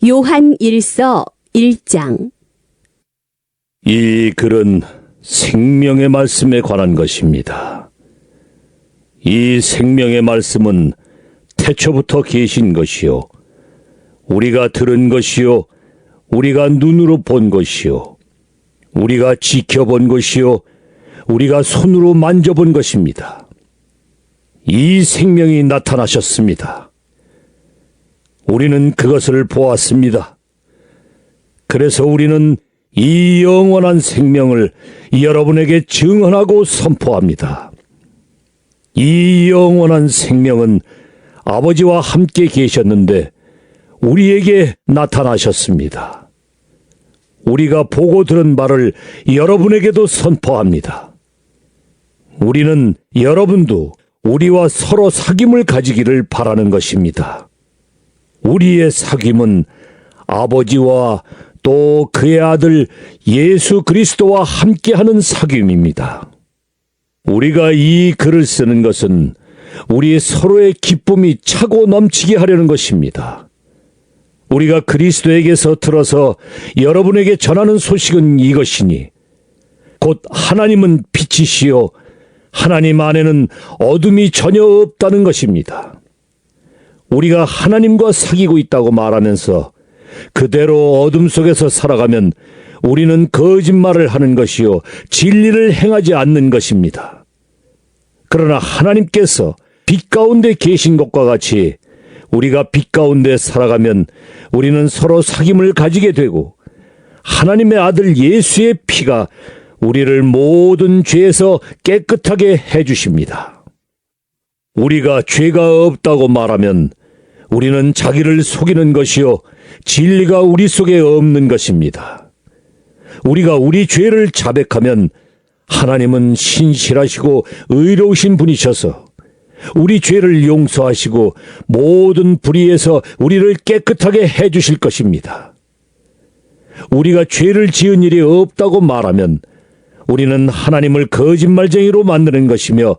요한 1서 1장. 이 글은 생명의 말씀에 관한 것입니다. 이 생명의 말씀은 태초부터 계신 것이요 우리가 들은 것이요 우리가 눈으로 본 것이요 우리가 지켜본 것이요 우리가 손으로 만져본 것입니다. 이 생명이 나타나셨습니다. 우리는 그것을 보았습니다. 그래서 우리는 이 영원한 생명을 여러분에게 증언하고 선포합니다. 이 영원한 생명은 아버지와 함께 계셨는데 우리에게 나타나셨습니다. 우리가 보고 들은 바를 여러분에게도 선포합니다. 우리는 여러분도 우리와 서로 사귐을 가지기를 바라는 것입니다. 우리의 사귐은 아버지와 또 그의 아들 예수 그리스도와 함께하는 사귐입니다. 우리가 이 글을 쓰는 것은 우리 서로의 기쁨이 차고 넘치게 하려는 것입니다. 우리가 그리스도에게서 들어서 여러분에게 전하는 소식은 이것이니 곧 하나님은 빛이시요 하나님 안에는 어둠이 전혀 없다는 것입니다. 우리가 하나님과 사귀고 있다고 말하면서 그대로 어둠 속에서 살아가면 우리는 거짓말을 하는 것이요 진리를 행하지 않는 것입니다. 그러나 하나님께서 빛 가운데 계신 것과 같이 우리가 빛 가운데 살아가면 우리는 서로 사귐을 가지게 되고 하나님의 아들 예수의 피가 우리를 모든 죄에서 깨끗하게 해주십니다. 우리가 죄가 없다고 말하면 우리는 자기를 속이는 것이요 진리가 우리 속에 없는 것입니다. 우리가 우리 죄를 자백하면 하나님은 신실하시고 의로우신 분이셔서 우리 죄를 용서하시고 모든 불의에서 우리를 깨끗하게 해주실 것입니다. 우리가 죄를 지은 일이 없다고 말하면 우리는 하나님을 거짓말쟁이로 만드는 것이며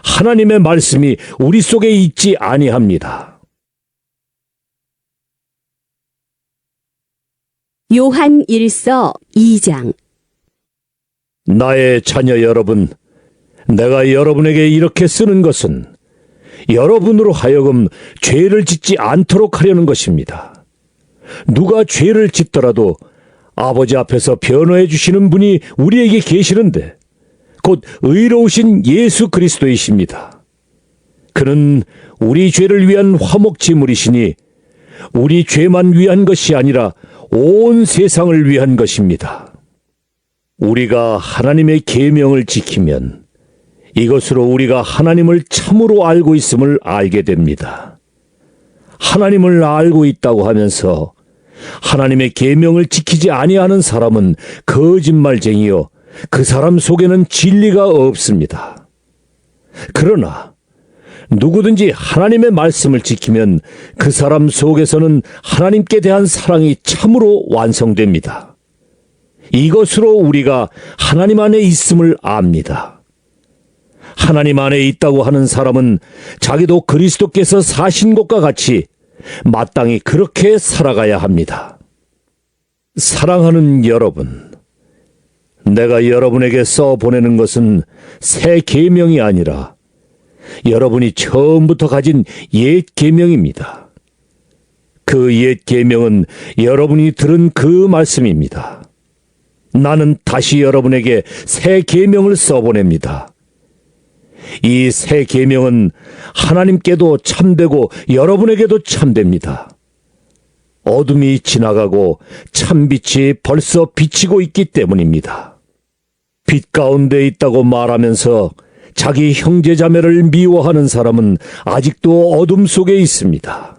하나님의 말씀이 우리 속에 있지 아니합니다. 요한 1서 2장. 나의 자녀 여러분, 내가 여러분에게 이렇게 쓰는 것은 여러분으로 하여금 죄를 짓지 않도록 하려는 것입니다. 누가 죄를 짓더라도 아버지 앞에서 변호해 주시는 분이 우리에게 계시는데 곧 의로우신 예수 그리스도이십니다. 그는 우리 죄를 위한 화목제물이시니 우리 죄만 위한 것이 아니라 온 세상을 위한 것입니다. 우리가 하나님의 계명을 지키면 이것으로 우리가 하나님을 참으로 알고 있음을 알게 됩니다. 하나님을 알고 있다고 하면서 하나님의 계명을 지키지 아니하는 사람은 거짓말쟁이요 그 사람 속에는 진리가 없습니다. 그러나 누구든지 하나님의 말씀을 지키면 그 사람 속에서는 하나님께 대한 사랑이 참으로 완성됩니다. 이것으로 우리가 하나님 안에 있음을 압니다. 하나님 안에 있다고 하는 사람은 자기도 그리스도께서 사신 것과 같이 마땅히 그렇게 살아가야 합니다. 사랑하는 여러분, 내가 여러분에게 써 보내는 것은 새 계명이 아니라 여러분이 처음부터 가진 옛 계명입니다. 그 옛 계명은 여러분이 들은 그 말씀입니다. 나는 다시 여러분에게 새 계명을 써보냅니다. 이 새 계명은 하나님께도 참되고 여러분에게도 참됩니다. 어둠이 지나가고 참빛이 벌써 비치고 있기 때문입니다. 빛 가운데 있다고 말하면서 자기 형제자매를 미워하는 사람은 아직도 어둠 속에 있습니다.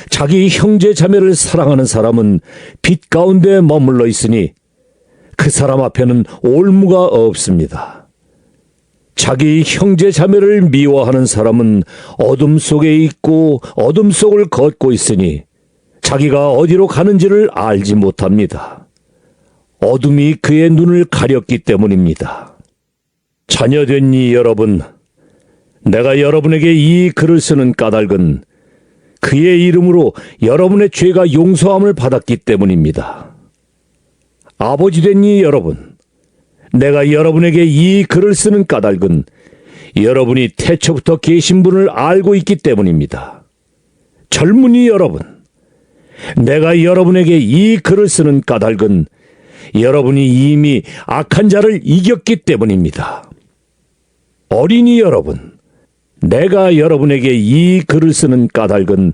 자기 형제자매를 사랑하는 사람은 빛 가운데 머물러 있으니 그 사람 앞에는 올무가 없습니다. 자기 형제자매를 미워하는 사람은 어둠 속에 있고 어둠 속을 걷고 있으니 자기가 어디로 가는지를 알지 못합니다. 어둠이 그의 눈을 가렸기 때문입니다. 자녀된 이 여러분, 내가 여러분에게 이 글을 쓰는 까닭은 그의 이름으로 여러분의 죄가 용서함을 받았기 때문입니다. 아버지 된 이 여러분, 내가 여러분에게 이 글을 쓰는 까닭은 여러분이 태초부터 계신 분을 알고 있기 때문입니다. 젊은이 여러분, 내가 여러분에게 이 글을 쓰는 까닭은 여러분이 이미 악한 자를 이겼기 때문입니다. 어린이 여러분, 내가 여러분에게 이 글을 쓰는 까닭은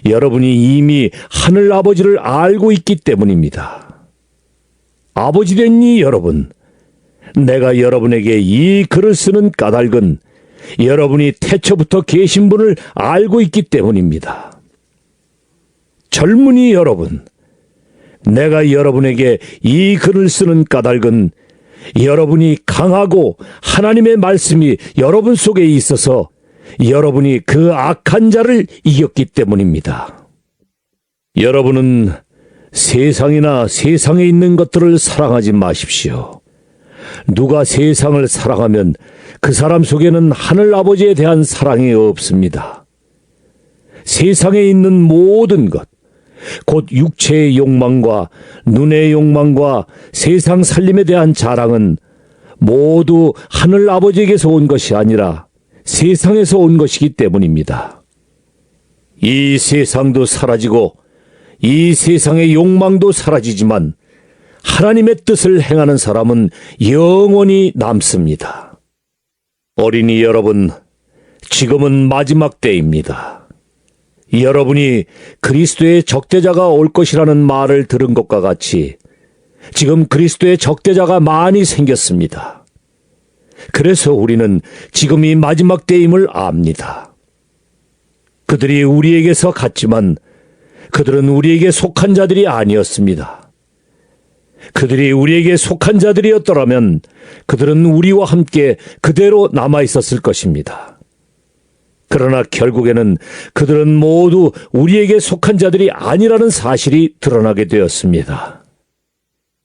여러분이 이미 하늘 아버지를 알고 있기 때문입니다. 아버지 된 이 여러분, 내가 여러분에게 이 글을 쓰는 까닭은 여러분이 태초부터 계신 분을 알고 있기 때문입니다. 젊은이 여러분, 내가 여러분에게 이 글을 쓰는 까닭은 여러분이 강하고 하나님의 말씀이 여러분 속에 있어서 여러분이 그 악한 자를 이겼기 때문입니다. 여러분은 세상이나 세상에 있는 것들을 사랑하지 마십시오. 누가 세상을 사랑하면 그 사람 속에는 하늘 아버지에 대한 사랑이 없습니다. 세상에 있는 모든 것, 곧 육체의 욕망과 눈의 욕망과 세상 살림에 대한 자랑은 모두 하늘 아버지에게서 온 것이 아니라 세상에서 온 것이기 때문입니다. 이 세상도 사라지고 이 세상의 욕망도 사라지지만 하나님의 뜻을 행하는 사람은 영원히 남습니다. 어린이 여러분, 지금은 마지막 때입니다. 여러분이 그리스도의 적대자가 올 것이라는 말을 들은 것과 같이 지금 그리스도의 적대자가 많이 생겼습니다. 그래서 우리는 지금이 마지막 때임을 압니다. 그들이 우리에게서 갔지만 그들은 우리에게 속한 자들이 아니었습니다. 그들이 우리에게 속한 자들이었더라면 그들은 우리와 함께 그대로 남아 있었을 것입니다. 그러나 결국에는 그들은 모두 우리에게 속한 자들이 아니라는 사실이 드러나게 되었습니다.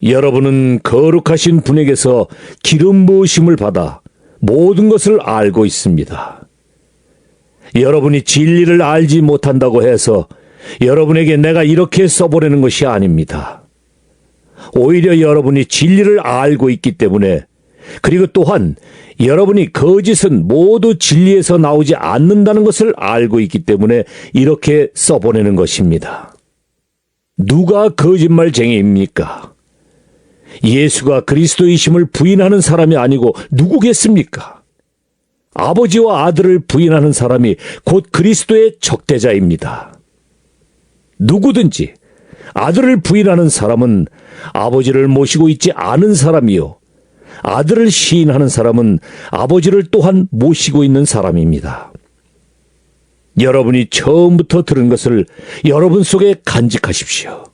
여러분은 거룩하신 분에게서 기름 부으심을 받아 모든 것을 알고 있습니다. 여러분이 진리를 알지 못한다고 해서 여러분에게 내가 이렇게 써보내는 것이 아닙니다. 오히려 여러분이 진리를 알고 있기 때문에, 그리고 또한 여러분이 거짓은 모두 진리에서 나오지 않는다는 것을 알고 있기 때문에 이렇게 써보내는 것입니다. 누가 거짓말쟁이입니까? 예수가 그리스도이심을 부인하는 사람이 아니고 누구겠습니까? 아버지와 아들을 부인하는 사람이 곧 그리스도의 적대자입니다. 누구든지 아들을 부인하는 사람은 아버지를 모시고 있지 않은 사람이요, 아들을 시인하는 사람은 아버지를 또한 모시고 있는 사람입니다. 여러분이 처음부터 들은 것을 여러분 속에 간직하십시오.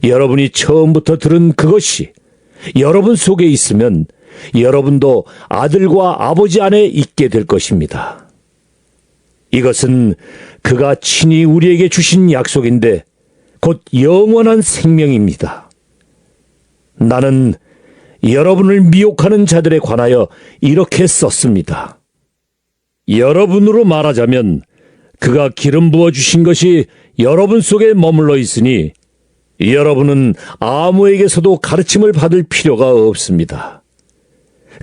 여러분이 처음부터 들은 그것이 여러분 속에 있으면 여러분도 아들과 아버지 안에 있게 될 것입니다. 이것은 그가 친히 우리에게 주신 약속인데 곧 영원한 생명입니다. 나는 여러분을 미혹하는 자들에 관하여 이렇게 썼습니다. 여러분으로 말하자면 그가 기름 부어 주신 것이 여러분 속에 머물러 있으니 여러분은 아무에게서도 가르침을 받을 필요가 없습니다.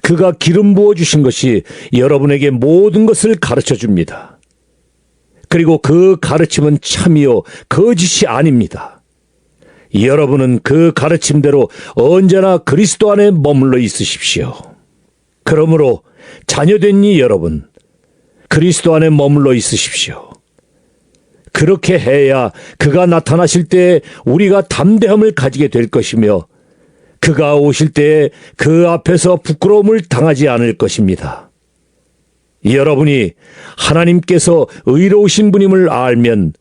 그가 기름 부어 주신 것이 여러분에게 모든 것을 가르쳐 줍니다. 그리고 그 가르침은 참이요 거짓이 아닙니다. 여러분은 그 가르침대로 언제나 그리스도 안에 머물러 있으십시오. 그러므로 자녀된 이 여러분, 그리스도 안에 머물러 있으십시오. 그렇게 해야 그가 나타나실 때에 우리가 담대함을 가지게 될 것이며 그가 오실 때에 그 앞에서 부끄러움을 당하지 않을 것입니다. 여러분이 하나님께서 의로우신 분임을 알면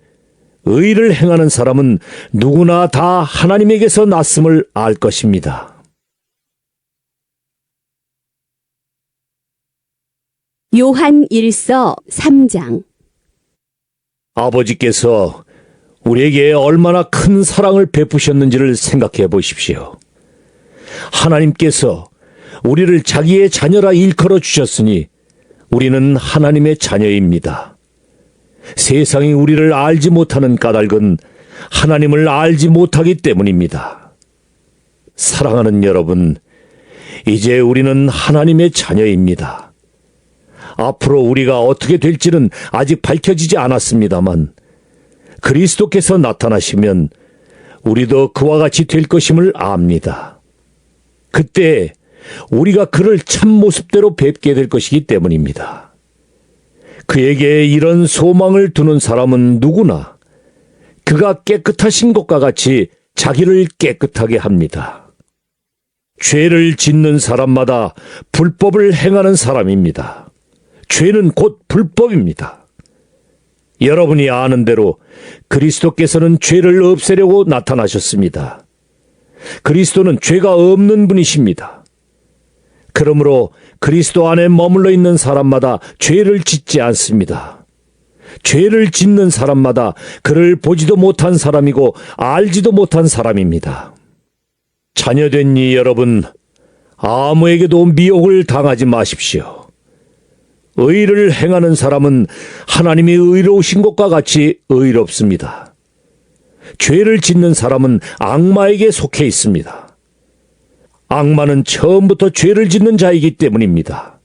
의를 행하는 사람은 누구나 다 하나님에게서 났음을 알 것입니다. 요한 1서 3장. 아버지께서 우리에게 얼마나 큰 사랑을 베푸셨는지를 생각해 보십시오. 하나님께서 우리를 자기의 자녀라 일컬어 주셨으니 우리는 하나님의 자녀입니다. 세상이 우리를 알지 못하는 까닭은 하나님을 알지 못하기 때문입니다. 사랑하는 여러분, 이제 우리는 하나님의 자녀입니다. 앞으로 우리가 어떻게 될지는 아직 밝혀지지 않았습니다만 그리스도께서 나타나시면 우리도 그와 같이 될 것임을 압니다. 그때 우리가 그를 참 모습대로 뵙게 될 것이기 때문입니다. 그에게 이런 소망을 두는 사람은 누구나 그가 깨끗하신 것과 같이 자기를 깨끗하게 합니다. 죄를 짓는 사람마다 불법을 행하는 사람입니다. 죄는 곧 불법입니다. 여러분이 아는 대로 그리스도께서는 죄를 없애려고 나타나셨습니다. 그리스도는 죄가 없는 분이십니다. 그러므로 그리스도 안에 머물러 있는 사람마다 죄를 짓지 않습니다. 죄를 짓는 사람마다 그를 보지도 못한 사람이고 알지도 못한 사람입니다. 자녀된 이 여러분, 아무에게도 미혹을 당하지 마십시오. 의를 행하는 사람은 하나님이 의로우신 것과 같이 의롭습니다. 죄를 짓는 사람은 악마에게 속해 있습니다. 악마는 처음부터 죄를 짓는 자이기 때문입니다.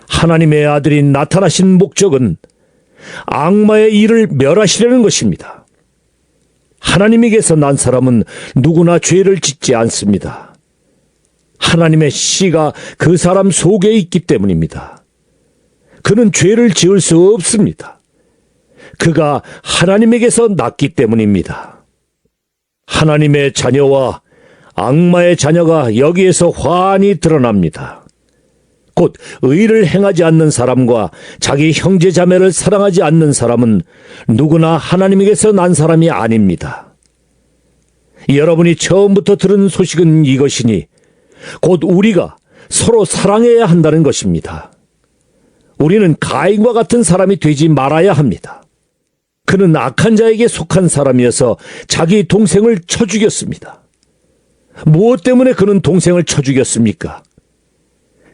하나님의 아들이 나타나신 목적은 악마의 일을 멸하시려는 것입니다. 하나님에게서 난 사람은 누구나 죄를 짓지 않습니다. 하나님의 씨가 그 사람 속에 있기 때문입니다. 그는 죄를 지을 수 없습니다. 그가 하나님에게서 났기 때문입니다. 하나님의 자녀와 악마의 자녀가 여기에서 환히 드러납니다. 곧 의를 행하지 않는 사람과 자기 형제 자매를 사랑하지 않는 사람은 누구나 하나님에게서 난 사람이 아닙니다. 여러분이 처음부터 들은 소식은 이것이니 곧 우리가 서로 사랑해야 한다는 것입니다. 우리는 가인과 같은 사람이 되지 말아야 합니다. 그는 악한 자에게 속한 사람이어서 자기 동생을 쳐 죽였습니다. 무엇 때문에 그는 동생을 쳐 죽였습니까?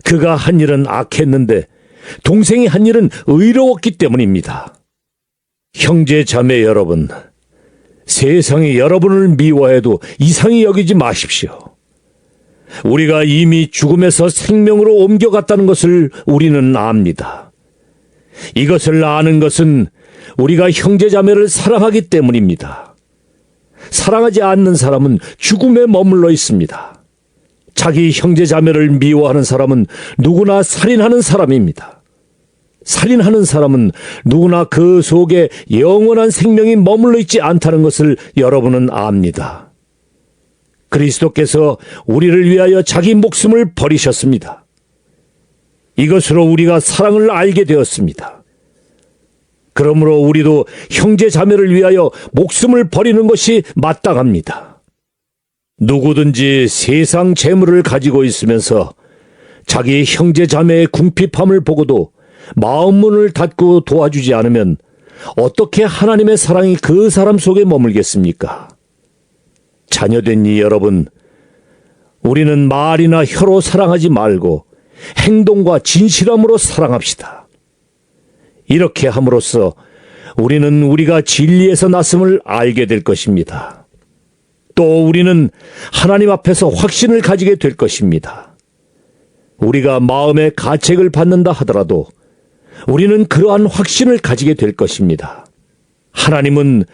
그가 한 일은 악했는데 동생이 한 일은 의로웠기 때문입니다. 형제 자매 여러분, 세상이 여러분을 미워해도 이상히 여기지 마십시오. 우리가 이미 죽음에서 생명으로 옮겨갔다는 것을 우리는 압니다. 이것을 아는 것은 우리가 형제 자매를 사랑하기 때문입니다. 사랑하지 않는 사람은 죽음에 머물러 있습니다. 자기 형제 자매를 미워하는 사람은 누구나 살인하는 사람입니다. 살인하는 사람은 누구나 그 속에 영원한 생명이 머물러 있지 않다는 것을 여러분은 압니다. 그리스도께서 우리를 위하여 자기 목숨을 버리셨습니다. 이것으로 우리가 사랑을 알게 되었습니다. 그러므로 우리도 형제 자매를 위하여 목숨을 버리는 것이 마땅합니다. 누구든지 세상 재물을 가지고 있으면서 자기 형제 자매의 궁핍함을 보고도 마음문을 닫고 도와주지 않으면 어떻게 하나님의 사랑이 그 사람 속에 머물겠습니까? 자녀된 이 여러분, 우리는 말이나 혀로 사랑하지 말고 행동과 진실함으로 사랑합시다. 이렇게 함으로써 우리는 우리가 진리에서 났음을 알게 될 것입니다. 또 우리는 하나님 앞에서 확신을 가지게 될 것입니다. 우리가 마음의 가책을 받는다 하더라도 우리는 그러한 확신을 가지게 될 것입니다. 하나님은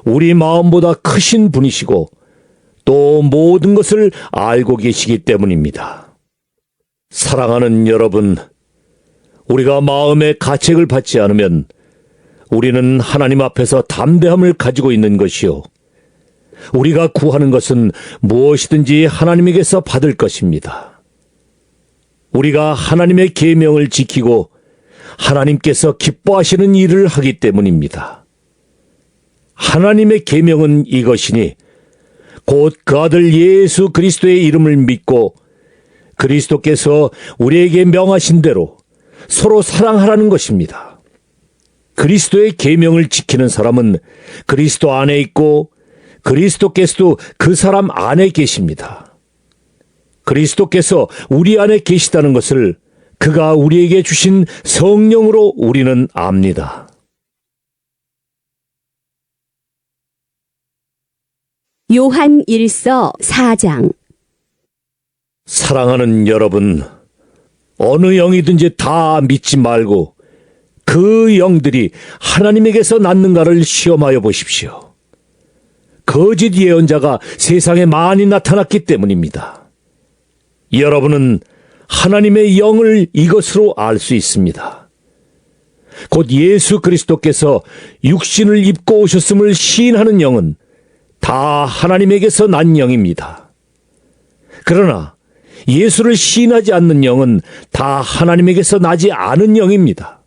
우리 마음보다 크신 분이시고 또 모든 것을 알고 계시기 때문입니다. 사랑하는 여러분, 우리가 마음의 가책을 받지 않으면 우리는 하나님 앞에서 담대함을 가지고 있는 것이요, 우리가 구하는 것은 무엇이든지 하나님에게서 받을 것입니다. 우리가 하나님의 계명을 지키고 하나님께서 기뻐하시는 일을 하기 때문입니다. 하나님의 계명은 이것이니 곧 그 아들 예수 그리스도의 이름을 믿고 그리스도께서 우리에게 명하신 대로 서로 사랑하라는 것입니다. 그리스도의 계명을 지키는 사람은 그리스도 안에 있고 그리스도께서도 그 사람 안에 계십니다. 그리스도께서 우리 안에 계시다는 것을 그가 우리에게 주신 성령으로 우리는 압니다. 요한 1서 4장. 사랑하는 여러분, 어느 영이든지 다 믿지 말고 그 영들이 하나님에게서 났는가를 시험하여 보십시오. 거짓 예언자가 세상에 많이 나타났기 때문입니다. 여러분은 하나님의 영을 이것으로 알 수 있습니다. 곧 예수 그리스도께서 육신을 입고 오셨음을 시인하는 영은 다 하나님에게서 난 영입니다. 그러나 예수를 시인하지 않는 영은 다 하나님에게서 나지 않은 영입니다.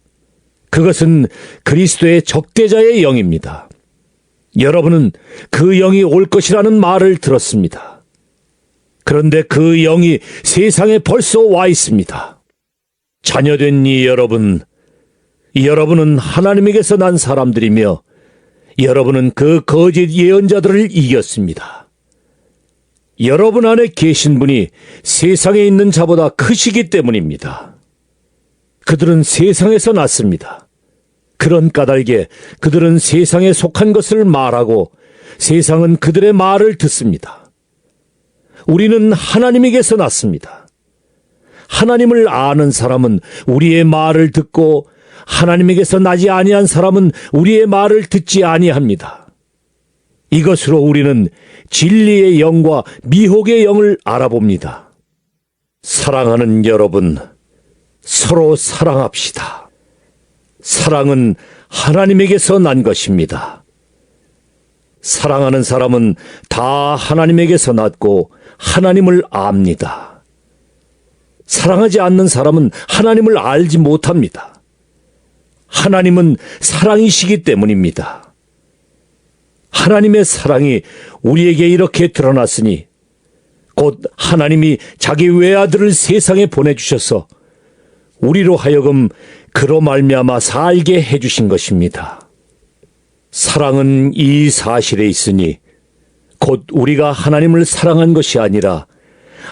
그것은 그리스도의 적대자의 영입니다. 여러분은 그 영이 올 것이라는 말을 들었습니다. 그런데 그 영이 세상에 벌써 와 있습니다. 자녀된 이 여러분, 여러분은 하나님에게서 난 사람들이며 여러분은 그 거짓 예언자들을 이겼습니다. 여러분 안에 계신 분이 세상에 있는 자보다 크시기 때문입니다. 그들은 세상에서 났습니다. 그런 까닭에 그들은 세상에 속한 것을 말하고 세상은 그들의 말을 듣습니다. 우리는 하나님에게서 났습니다. 하나님을 아는 사람은 우리의 말을 듣고 하나님에게서 나지 아니한 사람은 우리의 말을 듣지 아니합니다. 이것으로 우리는 진리의 영과 미혹의 영을 알아봅니다. 사랑하는 여러분, 서로 사랑합시다. 사랑은 하나님에게서 난 것입니다. 사랑하는 사람은 다 하나님에게서 났고 하나님을 압니다. 사랑하지 않는 사람은 하나님을 알지 못합니다. 하나님은 사랑이시기 때문입니다. 하나님의 사랑이 우리에게 이렇게 드러났으니 곧 하나님이 자기 외아들을 세상에 보내주셔서 우리로 하여금 그로 말미암아 살게 해주신 것입니다. 사랑은 이 사실에 있으니 곧 우리가 하나님을 사랑한 것이 아니라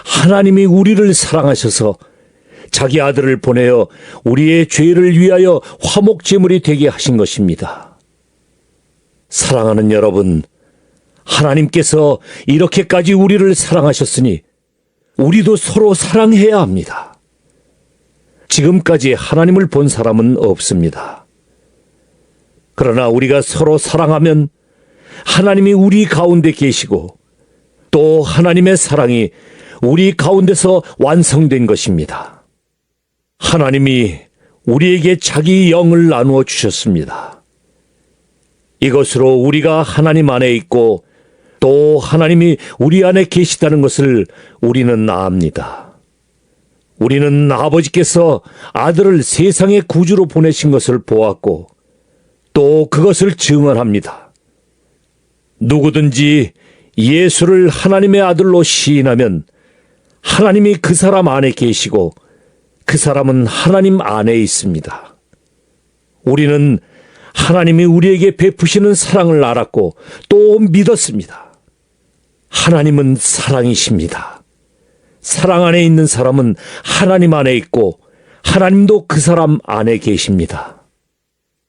하나님이 우리를 사랑하셔서 자기 아들을 보내어 우리의 죄를 위하여 화목제물이 되게 하신 것입니다. 사랑하는 여러분, 하나님께서 이렇게까지 우리를 사랑하셨으니 우리도 서로 사랑해야 합니다. 지금까지 하나님을 본 사람은 없습니다. 그러나 우리가 서로 사랑하면 하나님이 우리 가운데 계시고 또 하나님의 사랑이 우리 가운데서 완성된 것입니다. 하나님이 우리에게 자기 영을 나누어 주셨습니다. 이것으로 우리가 하나님 안에 있고 또 하나님이 우리 안에 계시다는 것을 우리는 압니다. 우리는 아버지께서 아들을 세상의 구주로 보내신 것을 보았고 또 그것을 증언합니다. 누구든지 예수를 하나님의 아들로 시인하면 하나님이 그 사람 안에 계시고 그 사람은 하나님 안에 있습니다. 우리는 하나님이 우리에게 베푸시는 사랑을 알았고 또 믿었습니다. 하나님은 사랑이십니다. 사랑 안에 있는 사람은 하나님 안에 있고 하나님도 그 사람 안에 계십니다.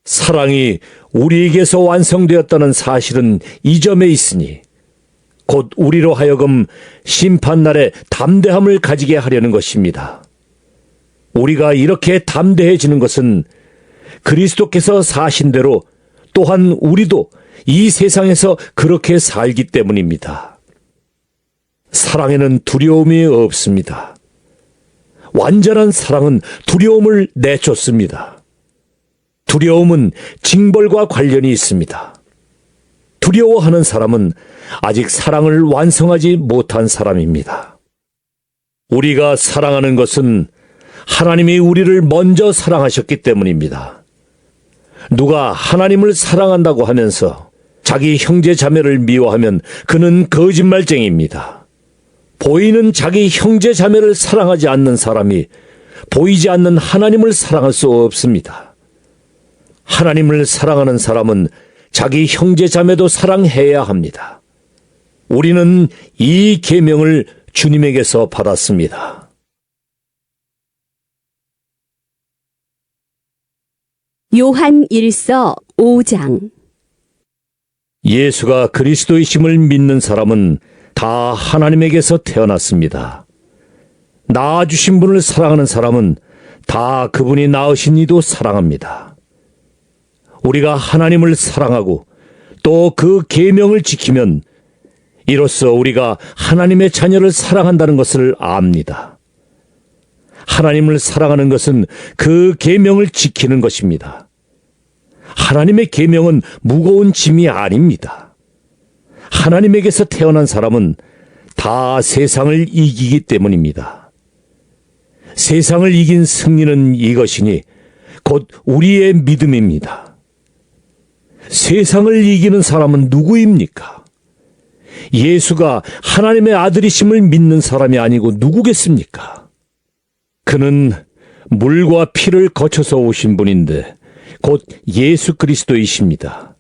사랑이 우리에게서 완성되었다는 사실은 이 점에 있으니 곧 우리로 하여금 심판날에 담대함을 가지게 하려는 것입니다. 우리가 이렇게 담대해지는 것은 그리스도께서 사신 대로 또한 우리도 이 세상에서 그렇게 살기 때문입니다. 사랑에는 두려움이 없습니다. 완전한 사랑은 두려움을 내쫓습니다. 두려움은 징벌과 관련이 있습니다. 두려워하는 사람은 아직 사랑을 완성하지 못한 사람입니다. 우리가 사랑하는 것은 하나님이 우리를 먼저 사랑하셨기 때문입니다. 누가 하나님을 사랑한다고 하면서 자기 형제 자매를 미워하면 그는 거짓말쟁이입니다. 보이는 자기 형제 자매를 사랑하지 않는 사람이 보이지 않는 하나님을 사랑할 수 없습니다. 하나님을 사랑하는 사람은 자기 형제 자매도 사랑해야 합니다. 우리는 이 계명을 주님에게서 받았습니다. 요한 1서 5장. 예수가 그리스도이심을 믿는 사람은 다 하나님에게서 태어났습니다. 낳아주신 분을 사랑하는 사람은 다 그분이 낳으신 이도 사랑합니다. 우리가 하나님을 사랑하고 또 그 계명을 지키면 이로써 우리가 하나님의 자녀를 사랑한다는 것을 압니다. 하나님을 사랑하는 것은 그 계명을 지키는 것입니다. 하나님의 계명은 무거운 짐이 아닙니다. 하나님에게서 태어난 사람은 다 세상을 이기기 때문입니다. 세상을 이긴 승리는 이것이니 곧 우리의 믿음입니다. 세상을 이기는 사람은 누구입니까? 예수가 하나님의 아들이심을 믿는 사람이 아니고 누구겠습니까? 그는 물과 피를 거쳐서 오신 분인데 곧 예수 그리스도이십니다.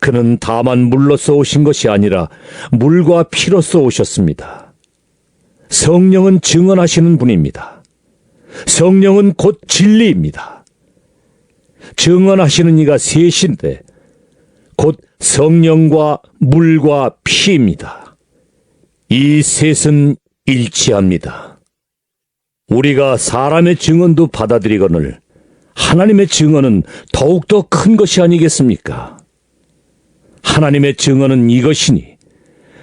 그는 다만 물로서 오신 것이 아니라 물과 피로서 오셨습니다. 성령은 증언하시는 분입니다. 성령은 곧 진리입니다. 증언하시는 이가 셋인데 곧 성령과 물과 피입니다. 이 셋은 일치합니다. 우리가 사람의 증언도 받아들이거늘 하나님의 증언은 더욱더 큰 것이 아니겠습니까? 하나님의 증언은 이것이니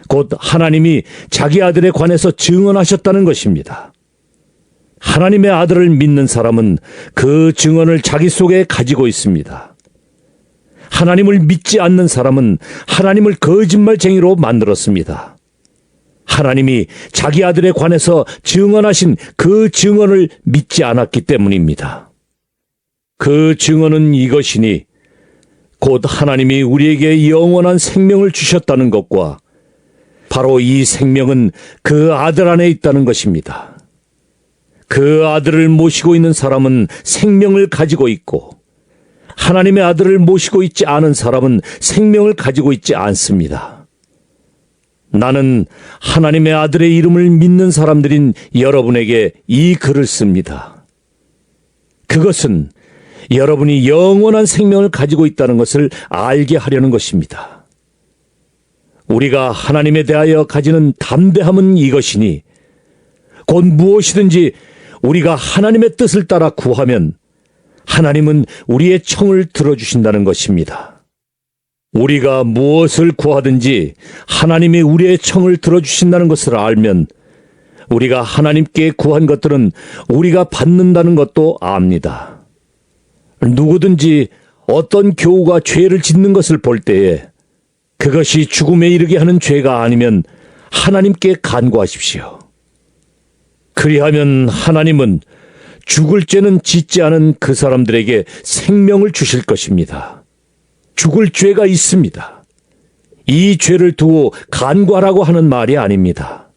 곧 하나님이 자기 아들에 관해서 증언하셨다는 것입니다. 하나님의 아들을 믿는 사람은 그 증언을 자기 속에 가지고 있습니다. 하나님을 믿지 않는 사람은 하나님을 거짓말쟁이로 만들었습니다. 하나님이 자기 아들에 관해서 증언하신 그 증언을 믿지 않았기 때문입니다. 그 증언은 이것이니 곧 하나님이 우리에게 영원한 생명을 주셨다는 것과 바로 이 생명은 그 아들 안에 있다는 것입니다. 그 아들을 모시고 있는 사람은 생명을 가지고 있고 하나님의 아들을 모시고 있지 않은 사람은 생명을 가지고 있지 않습니다. 나는 하나님의 아들의 이름을 믿는 사람들인 여러분에게 이 글을 씁니다. 그것은 여러분이 영원한 생명을 가지고 있다는 것을 알게 하려는 것입니다. 우리가 하나님에 대하여 가지는 담대함은 이것이니 곧 무엇이든지 우리가 하나님의 뜻을 따라 구하면 하나님은 우리의 청을 들어주신다는 것입니다. 우리가 무엇을 구하든지 하나님이 우리의 청을 들어주신다는 것을 알면 우리가 하나님께 구한 것들은 우리가 받는다는 것도 압니다. 누구든지 어떤 교우가 죄를 짓는 것을 볼 때에 그것이 죽음에 이르게 하는 죄가 아니면 하나님께 간구하십시오. 그리하면 하나님은 죽을 죄는 짓지 않은 그 사람들에게 생명을 주실 것입니다. 죽을 죄가 있습니다. 이 죄를 두고 간구하라고 하는 말이 아닙니다.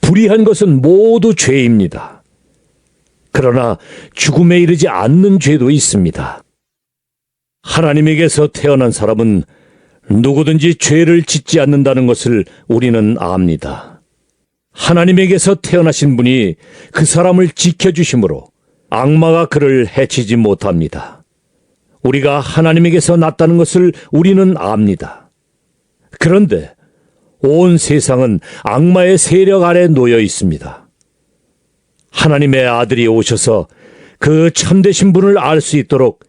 불의한 것은 모두 죄입니다. 그러나 죽음에 이르지 않는 죄도 있습니다. 하나님에게서 태어난 사람은 누구든지 죄를 짓지 않는다는 것을 우리는 압니다. 하나님에게서 태어나신 분이 그 사람을 지켜주심으로 악마가 그를 해치지 못합니다. 우리가 하나님에게서 났다는 것을 우리는 압니다. 그런데 온 세상은 악마의 세력 아래 놓여 있습니다. 하나님의 아들이 오셔서 그 참되신 분을 알 수 있도록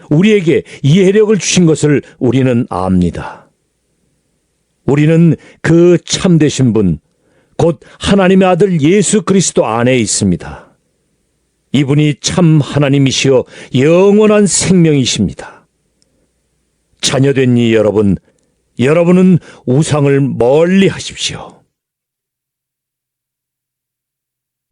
우리에게 이해력을 주신 것을 우리는 압니다. 우리는 그 참되신 분, 곧 하나님의 아들 예수 그리스도 안에 있습니다. 이분이 참 하나님이시여 영원한 생명이십니다. 자녀된 이 여러분, 여러분은 우상을 멀리 하십시오.